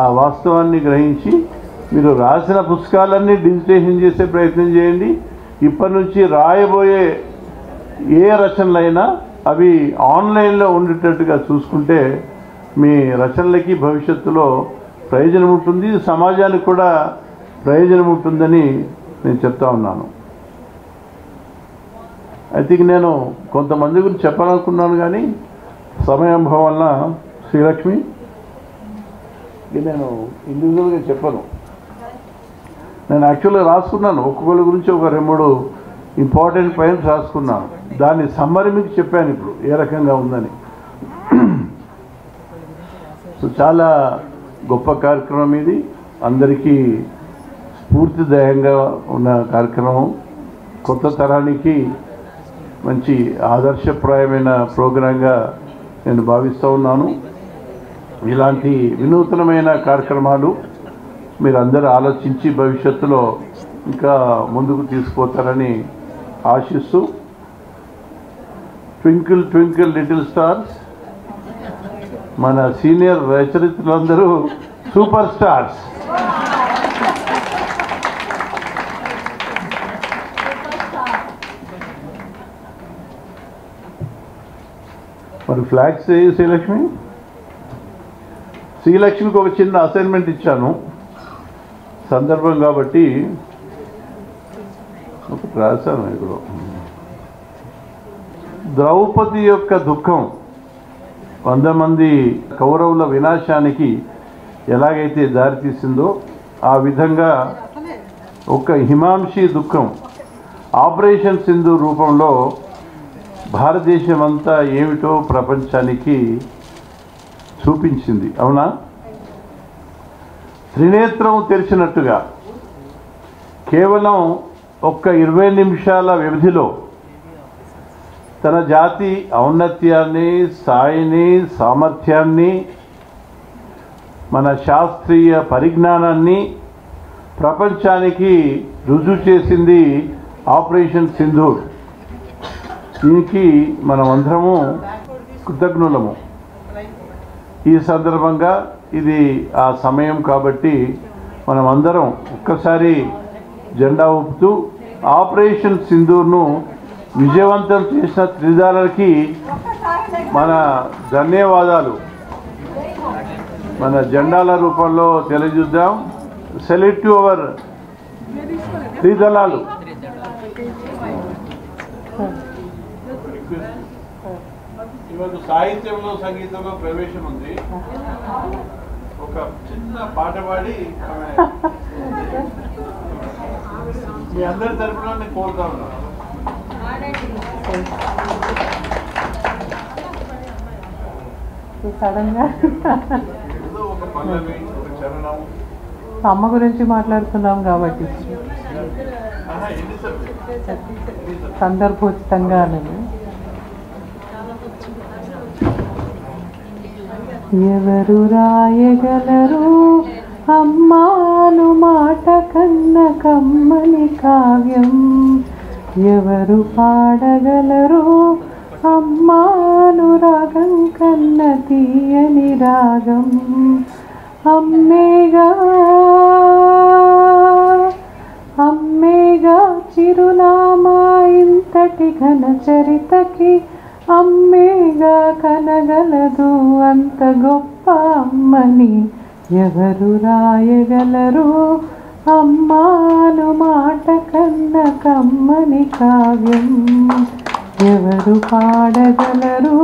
ఆ వాస్తవాన్ని గ్రహించి మీరు రాసిన పుస్తకాలన్నీ డిజిటైజేషన్ చేసే ప్రయత్నం చేయండి. ఇప్పటి నుంచి రాయబోయే ఏ రచనలైనా అవి ఆన్లైన్లో ఉండేటట్టుగా చూసుకుంటే మీ రచనలకి భవిష్యత్తులో ప్రయోజనం ఉంటుంది, సమాజానికి కూడా ప్రయోజనం ఉంటుందని నేను చెప్తా ఉన్నాను. ఐ థింక్ నేను కొంతమంది గురించి చెప్పాలనుకున్నాను, కానీ సమయాభావం వల్ల శ్రీలక్ష్మి నేను ఇండివిజువల్గా చెప్పను. నేను యాక్చువల్గా రాసుకున్నాను, ఒక్కొక్కరి గురించి ఒక 2-3 ఇంపార్టెంట్ పాయింట్స్ రాసుకున్నాను. దాన్ని సమ్మరీ మీకు చెప్పాను ఇప్పుడు ఏ రకంగా ఉందని. సో చాలా గొప్ప కార్యక్రమం ఇది, అందరికీ స్ఫూర్తిదాయంగా ఉన్న కార్యక్రమం. కొత్త తరానికి మంచి ఆదర్శప్రాయమైన ప్రోగ్రాంగా నేను భావిస్తూ ఉన్నాను. ఇలాంటి వినూతనమైన కార్యక్రమాలు మీరు అందరూ ఆలోచించి భవిష్యత్తులో ఇంకా ముందుకు తీసుకుపోతారని ఆశిస్తూ, ట్వింకిల్ ట్వింకిల్ లిటిల్ స్టార్స్, మన సీనియర్ రచయితలందరూ సూపర్ స్టార్స్. మరి ఫ్లాగ్స్ శ్రీలక్ష్మి, శ్రీలక్ష్మికి ఒక చిన్న అసైన్మెంట్ ఇచ్చాను సందర్భం కాబట్టి ఒకటి రాశాను ఇక్కడ. ద్రౌపది యొక్క దుఃఖం 100 మంది కౌరవుల వినాశానికి ఎలాగైతే దారితీసిందో ఆ విధంగా ఒక హిమాంశి దుఃఖం ఆపరేషన్ సింధు రూపంలో భారతదేశం అంతా ఏమిటో ప్రపంచానికి చూపించింది. అవునా? త్రినేత్రం తెరిచినట్టుగా కేవలం ఒక్క 20 నిమిషాల వ్యవధిలో తన జాతి ఔన్నత్యాన్ని, స్థాయిని, సామర్థ్యాన్ని, మన శాస్త్రీయ పరిజ్ఞానాన్ని ప్రపంచానికి రుజువు చేసింది ఆపరేషన్ సింధూర్. దీనికి మనమందరము కృతజ్ఞులము. ఈ సందర్భంగా ఇది ఆ సమయం కాబట్టి మనమందరం ఒక్కసారి జెండా ఊపుతూ ఆపరేషన్ సింధూర్ను విజయవంతం చేసిన త్రిదళాలకి మన ధన్యవాదాలు మన జెండాల రూపంలో తెలియజేద్దాం. సెల్యూట్ టు అవర్ త్రిదళాలు. ఇవాళ సాహిత్యంలో సంగీతంలో ప్రవేశం ఉంది. ఒక చిన్న పాట పాడి మీ అందరి తరపున నేను కోరుతా ఉన్నాను. సడన్గా ఒక పల్లవి, ఒక చరణం. అమ్మ గురించి మాట్లాడుతున్నాం కాబట్టి సందర్భోచితంగా ఎవరు రాయగలరు అమ్మాను మాట కన్న కమ్మని కావ్యం, ఎవరు పాడగలరు అమ్మాను రాగం కన్న తీయని రాగం, అమ్మేగా అమ్మేగా చిరునామా ఇంతటి ఘన చరితకి, అమ్మేగా కనగలదు అంత గొప్ప అమ్మని, ఎవరు రాయగలరు అమ్మాను మాట కన్న కమ్మని కావ్యం, ఎవరు పాడగలరు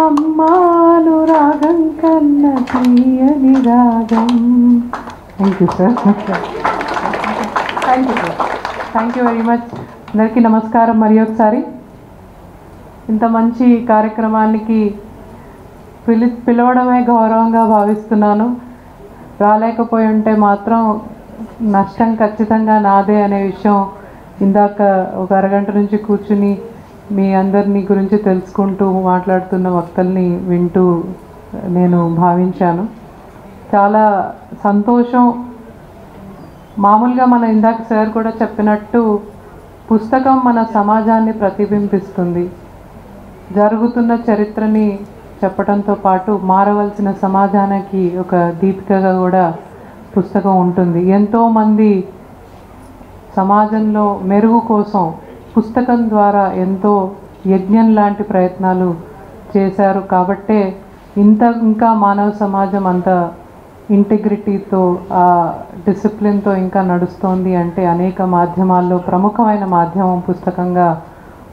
అమ్మాను రాగం కన్న తీయని రాగం. Thank you sir. Thank you sir. Thank you very much. అందరికీ నమస్కారం. మరి ఒకసారి ఇంత మంచి కార్యక్రమానికి పిలవడమే గౌరవంగా భావిస్తున్నాను. రాలేకపోయి ఉంటే మాత్రం నష్టం ఖచ్చితంగా నాదే అనే విషయం ఇందాక ఒక అరగంట నుంచి కూర్చుని మీ అందరినీ గురించి తెలుసుకుంటూ మాట్లాడుతున్న వక్తల్ని వింటూ నేను భావించాను. చాలా సంతోషం. మామూలుగా మన ఇందాక సార్ కూడా చెప్పినట్టు పుస్తకం మన సమాజాన్ని ప్రతిబింబిస్తుంది. జరుగుతున్న చరిత్రని చెప్పడంతో పాటు మారవలసిన సమాజానికి ఒక దీపికగా కూడా పుస్తకం ఉంటుంది. ఎంతోమంది సమాజంలో మెరుగు కోసం పుస్తకం ద్వారా ఎంతో యజ్ఞం లాంటి ప్రయత్నాలు చేశారు. కాబట్టే ఇంకా మానవ సమాజం అంత ఇంటిగ్రిటీతో, ఆ డిసిప్లిన్తో ఇంకా నడుస్తోంది అంటే అనేక మాధ్యమాల్లో ప్రముఖమైన మాధ్యమం పుస్తకంగా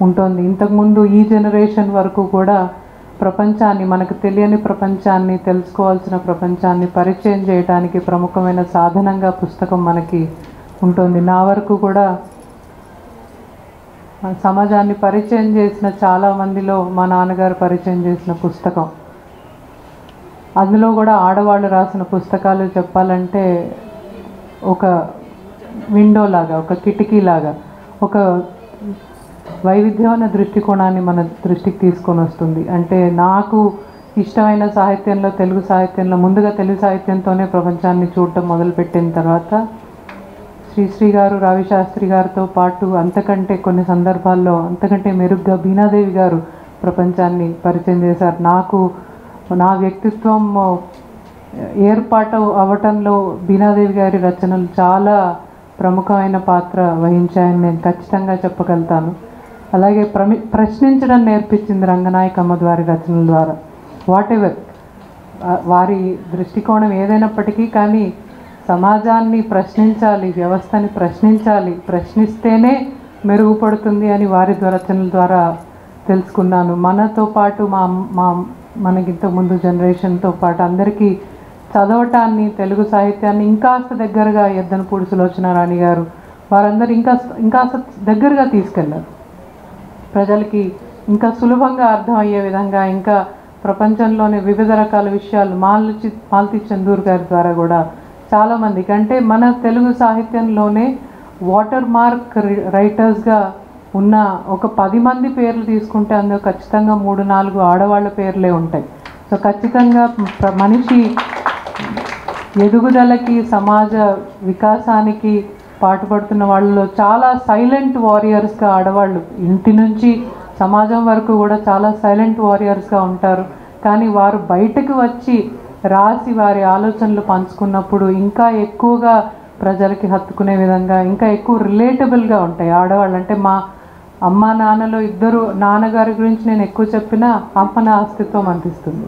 ఉంటుంది. ఇంతకుముందు ఈ జనరేషన్ వరకు కూడా ప్రపంచాన్ని, మనకు తెలియని ప్రపంచాన్ని, తెలుసుకోవాల్సిన ప్రపంచాన్ని పరిచయం చేయడానికి ప్రముఖమైన సాధనంగా పుస్తకం మనకి ఉంటుంది. నా వరకు కూడా సమాజాన్ని పరిచయం చేసిన చాలామందిలో మా నాన్నగారు పరిచయం చేసిన పుస్తకం. అందులో కూడా ఆడవాళ్ళు రాసిన పుస్తకాలు చెప్పాలంటే ఒక విండో లాగా, ఒక కిటికీ లాగా, ఒక వైవిధ్యమైన దృష్టికోణాన్ని మన దృష్టికి తీసుకొని వస్తుంది. అంటే నాకు ఇష్టమైన సాహిత్యంలో, తెలుగు సాహిత్యంలో ముందుగా తెలుగు సాహిత్యంతోనే ప్రపంచాన్ని చూడటం మొదలుపెట్టిన తర్వాత శ్రీశ్రీ గారు, రావిశాస్త్రి గారితో పాటు అంతకంటే కొన్ని సందర్భాల్లో అంతకంటే మెరుగ్గా బీనాదేవి గారు ప్రపంచాన్ని పరిచయం చేశారు. నాకు నా వ్యక్తిత్వం ఏర్పాటు అవ్వటంలో బీనాదేవి గారి రచనలు చాలా ప్రముఖమైన పాత్ర వహించాయని నేను ఖచ్చితంగా చెప్పగలుగుతాను. అలాగే ప్రశ్నించడం నేర్పించింది రంగనాయకమ్మ వారి రచనల ద్వారా. వాట్ ఎవర్ వారి దృష్టికోణం ఏదైనప్పటికీ కానీ సమాజాన్ని ప్రశ్నించాలి, వ్యవస్థని ప్రశ్నించాలి, ప్రశ్నిస్తేనే మెరుగుపడుతుంది అని వారి రచనల ద్వారా తెలుసుకున్నాను. మనతో పాటు మనకింత ముందు జనరేషన్తో పాటు అందరికీ చదవటాన్ని, తెలుగు సాహిత్యాన్ని ఇంకాస్త దగ్గరగా ఎద్దనపూడి సులోచనారాణి గారు వారందరూ ఇంకాస్త దగ్గరగా తీసుకెళ్లారు. ప్రజలకి ఇంకా సులభంగా అర్థమయ్యే విధంగా, ఇంకా ప్రపంచంలోని వివిధ రకాల విషయాలు మాలతి చందూర్ గారి ద్వారా కూడా చాలామందికి, అంటే మన తెలుగు సాహిత్యంలోనే వాటర్ మార్క్ రైటర్స్గా ఉన్న ఒక 10 మంది పేర్లు తీసుకుంటే అందులో ఖచ్చితంగా 3-4 ఆడవాళ్ళ పేర్లే ఉంటాయి. సో ఖచ్చితంగా మనిషి ఎదుగుదలకి, సమాజ వికాసానికి పాటుపడుతున్న వాళ్ళలో చాలా సైలెంట్ వారియర్స్గా ఆడవాళ్ళు ఇంటి నుంచి సమాజం వరకు కూడా చాలా సైలెంట్ వారియర్స్గా ఉంటారు. కానీ వారు బయటకు వచ్చి రాసి వారి ఆలోచనలు పంచుకున్నప్పుడు ఇంకా ఎక్కువగా ప్రజలకి హత్తుకునే విధంగా, ఇంకా ఎక్కువ రిలేటబుల్గా ఉంటాయి ఆడవాళ్ళు. అంటే మా అమ్మ నాన్నలో ఇద్దరు, నాన్నగారి గురించి నేను ఎక్కువ చెప్పినా అమ్మ నా అస్తిత్వం అనిపిస్తుంది.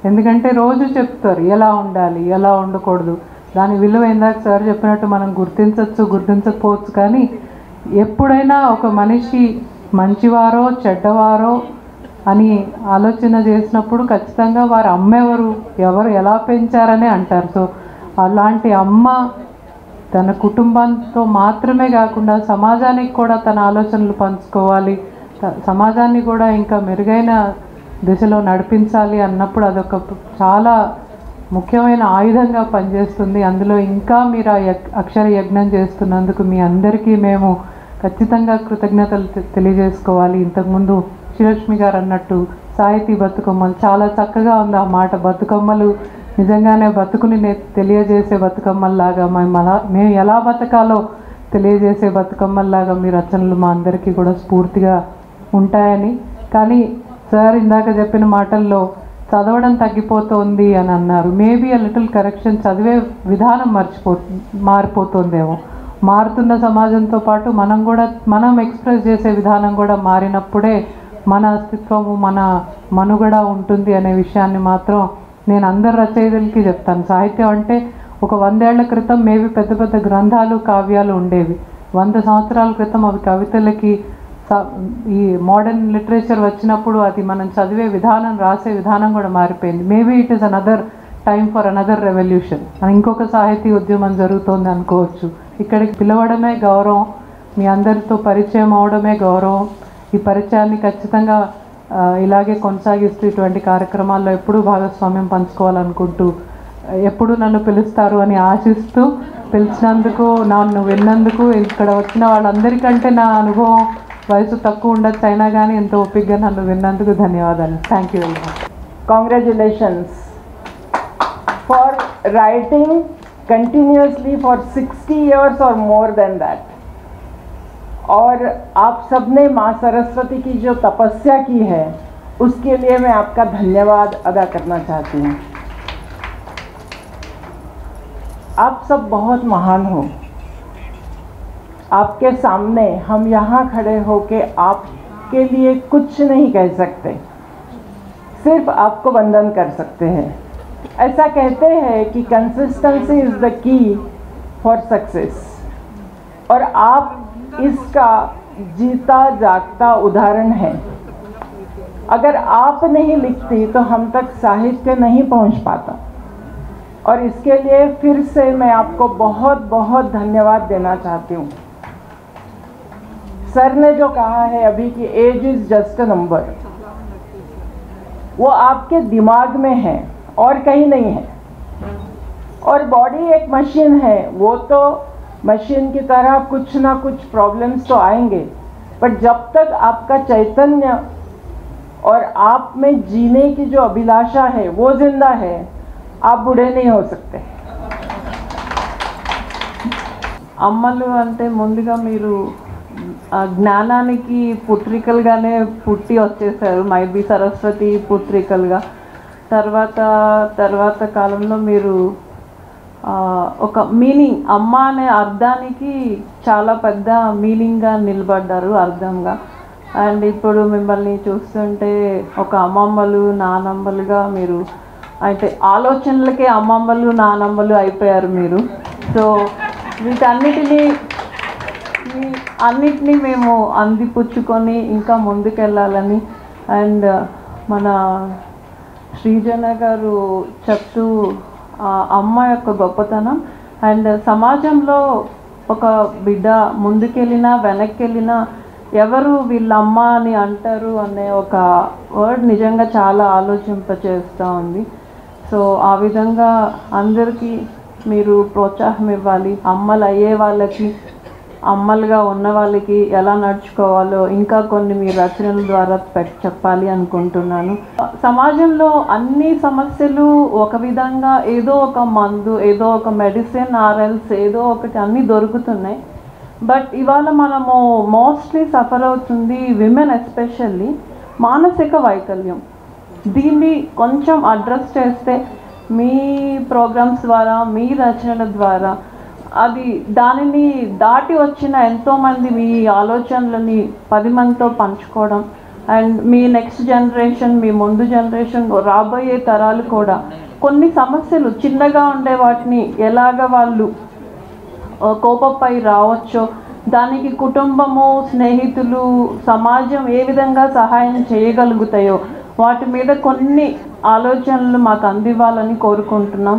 ఎందుకంటే రోజు చెప్తారు ఎలా ఉండాలి, ఎలా ఉండకూడదు, దాని విలువ ఇందాక సార్ చెప్పినట్టు మనం గుర్తించకపోవచ్చు, కానీ ఎప్పుడైనా ఒక మనిషి మంచివారో చెడ్డవారో అని ఆలోచన చేసినప్పుడు ఖచ్చితంగా వారి అమ్మ ఎవరు ఎలా పెంచారనే అంటారు. సో అలాంటి అమ్మ తన కుటుంబంతో మాత్రమే కాకుండా సమాజానికి కూడా తన ఆలోచనలు పంచుకోవాలి, సమాజాన్ని కూడా ఇంకా మెరుగైన దిశలో నడిపించాలి అన్నప్పుడు అదొక చాలా ముఖ్యమైన ఆయుధంగా పనిచేస్తుంది. అందులో ఇంకా మీరు ఆ అక్షర యజ్ఞం చేస్తున్నందుకు మీ అందరికీ మేము ఖచ్చితంగా కృతజ్ఞతలు తెలియజేసుకోవాలి. ఇంతకుముందు శ్రీలక్ష్మి గారు అన్నట్టు సాహితీ బతుకమ్మలు చాలా చక్కగా ఉంది ఆ మాట. బతుకమ్మలు నిజంగానే బతుకుని తెలియజేసే బతుకమ్మల్లాగా, మేము ఎలా బతకాలో తెలియజేసే బతుకమ్మల్లాగా మీ రచనలు మా అందరికీ కూడా స్ఫూర్తిగా ఉంటాయని. కానీ సార్ ఇందాక చెప్పిన మాటల్లో చదవడం తగ్గిపోతుంది అని అన్నారు. మేబీ అ లిటిల్ కరెక్షన్, చదివే విధానం మారిపోతుందేమో. మారుతున్న సమాజంతో పాటు మనం ఎక్స్ప్రెస్ చేసే విధానం కూడా మారినప్పుడే మన అస్తిత్వము, మన మనుగడ ఉంటుంది అనే విషయాన్ని మాత్రం నేను అందరు రచయితలకి చెప్తాను. సాహిత్యం అంటే ఒక 100 ఏళ్ల క్రితం మేబీ పెద్ద పెద్ద గ్రంథాలు, కావ్యాలు ఉండేవి. 100 సంవత్సరాల క్రితం అవి కవితలకి, ఈ మోడర్న్ లిటరేచర్ వచ్చినప్పుడు అది మనం చదివే విధానం, రాసే విధానం కూడా మారిపోయింది. Maybe it is another time for another revolution. ఇంకొక సాహితీ ఉద్యమం జరుగుతోంది అనుకోవచ్చు. ఇక్కడికి పిలవడమే గౌరవం, మీ అందరితో పరిచయం అవడమే గౌరవం. ఈ పరిచయాన్ని ఖచ్చితంగా ఇలాగే కొనసాగిస్తూ ఇటువంటి కార్యక్రమాల్లో ఎప్పుడూ భాగస్వామ్యం పంచుకోవాలనుకుంటూ, ఎప్పుడు నన్ను పిలుస్తారు అని ఆశిస్తూ, పిలిచినందుకు, నన్ను విన్నందుకు, ఇక్కడ వచ్చిన వాళ్ళందరికంటే నా అనుభవం వయసు తక్కువ ఉండొచ్చు అయినా కానీ ఎంతో ఓపికగా నన్ను విన్నందుకు ధన్యవాదాలు. Thank you very much. Congratulations for writing continuously for 60 years और मोर देन दैट. और आप सबने माँ सरस्वती की जो तपस्या की है उसके लिए मैं आपका धन्यवाद अदा करना चाहती हूँ. आप सब बहुत महान हो. आपके सामने हम यहाँ खड़े होके आपके लिए कुछ नहीं कह सकते, सिर्फ आपको वंदन कर सकते हैं. ऐसा कहते हैं कि consistency is the key for success, और आप इसका जीता जागता उदाहरण है. अगर आप नहीं लिखती तो हम तक साहित्य नहीं पहुंच पाता, और इसके लिए फिर से मैं आपको बहुत बहुत धन्यवाद देना चाहती हूँ. सर ने जो कहा है अभी कि age is just a number, वो आपके दिमाग में है और कहीं नहीं है. और बॉडी एक मशीन है, वो तो मशीन की तरह कुछ ना कुछ प्रॉब्लम्स तो आएंगे, पर जब तक आपका चैतन्य और आप में जीने की जो अभिलाषा है वो जिंदा है, आप बूढ़े नहीं हो सकते. అమ్మలు అంటే ముందుగా మీరు జ్ఞానానికి పుత్రికలుగానే పుట్టి వచ్చేసారు, మైబీ సరస్వతి పుత్రికలుగా. తర్వాత కాలంలో మీరు ఒక మీనింగ్, అమ్మ అనే అర్థానికి చాలా పెద్ద మీనింగ్గా నిలబడ్డారు, అర్థంగా. అండ్ ఇప్పుడు మిమ్మల్ని చూస్తుంటే ఒక అమ్మమ్మలు, నానమ్మలుగా మీరు, అంటే ఆలోచనలకే అమ్మమ్మలు, నానమ్మలు అయిపోయారు మీరు. సో అన్నిటినీ మేము అందిపుచ్చుకొని ఇంకా ముందుకెళ్ళాలని, అండ్ మన శ్రీజన గారు చెప్తూ అమ్మ యొక్క గొప్పతనం, అండ్ సమాజంలో ఒక బిడ్డ ముందుకెళ్ళినా వెనక్కి వెళ్ళినా ఎవరు వీళ్ళ అమ్మ అని అంటారు అనే ఒక వర్డ్ నిజంగా చాలా ఆలోచింపచేస్తూ ఉంది. సో ఆ విధంగా అందరికీ మీరు ప్రోత్సాహం ఇవ్వాలి. అమ్మలు అయ్యే వాళ్ళకి, అమ్మలుగా ఉన్న వాళ్ళకి ఎలా నడుచుకోవాలో ఇంకా కొన్ని మీ రచనల ద్వారా చెప్పాలి అనుకుంటున్నాను. సమాజంలో అన్ని సమస్యలు ఒక విధంగా ఏదో ఒక మందు, ఏదో ఒక మెడిసిన్ ఆర్ఎల్స్ ఏదో ఒకటి అన్నీ దొరుకుతున్నాయి. బట్ ఇవాళ మనము మోస్ట్లీ సఫర్ అవుతుంది విమెన్, ఎస్పెషల్లీ మానసిక వైకల్యం. దీన్ని కొంచెం అడ్రస్ చేస్తే మీ ప్రోగ్రామ్స్ ద్వారా, మీ రచనల ద్వారా అది దానిని దాటి వచ్చిన ఎంతోమంది మీ ఆలోచనలని 10 మందితో పంచుకోవడం, అండ్ మీ నెక్స్ట్ జనరేషన్, మీ ముందు జనరేషన్, రాబోయే తరాలు కూడా కొన్ని సమస్యలు చిన్నగా ఉండే వాటిని ఎలాగ వాళ్ళు కోపంపై రావచ్చో, దానికి కుటుంబము, స్నేహితులు, సమాజం ఏ విధంగా సహాయం చేయగలుగుతాయో వాటి మీద కొన్ని ఆలోచనలు మాకు అందివ్వాలని కోరుకుంటున్నాం.